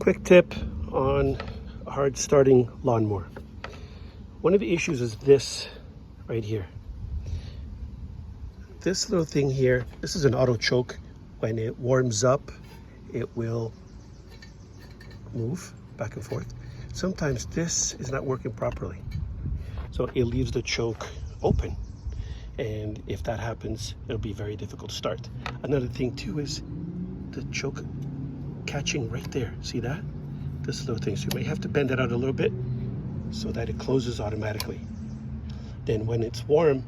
Quick tip on a hard starting lawnmower. One of the issues is this right here. This little thing here, this is an auto choke. When it warms up, it will move back and forth. Sometimes this is not working properly, so it leaves the choke open. And if that happens, it'll be very difficult to start. Another thing too is the choke catching right there. See that? This little thing. So you may have to bend it out a little bit so that it closes automatically. Then when it's warm,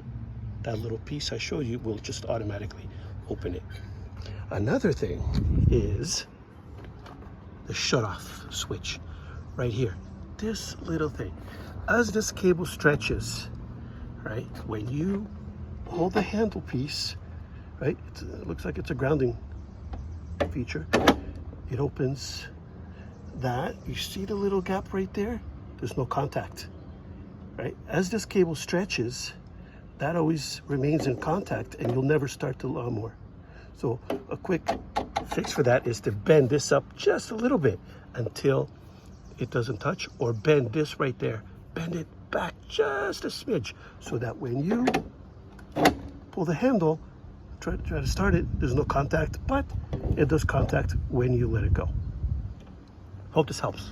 that little piece I showed you will just automatically open it. Another thing is the shut-off switch right here. This little thing. As this cable stretches, right, when you hold the handle piece, right, it looks like it's a grounding feature. It opens that. You see the little gap right there? There's no contact, right? As this cable stretches, that always remains in contact and you'll never start the lawnmower. So a quick fix for that is to bend this up just a little bit until it doesn't touch, or bend this right there. Bend it back just a smidge so that when you pull the handle, try to start it, there's no contact, but it does contact when you let it go. Hope this helps.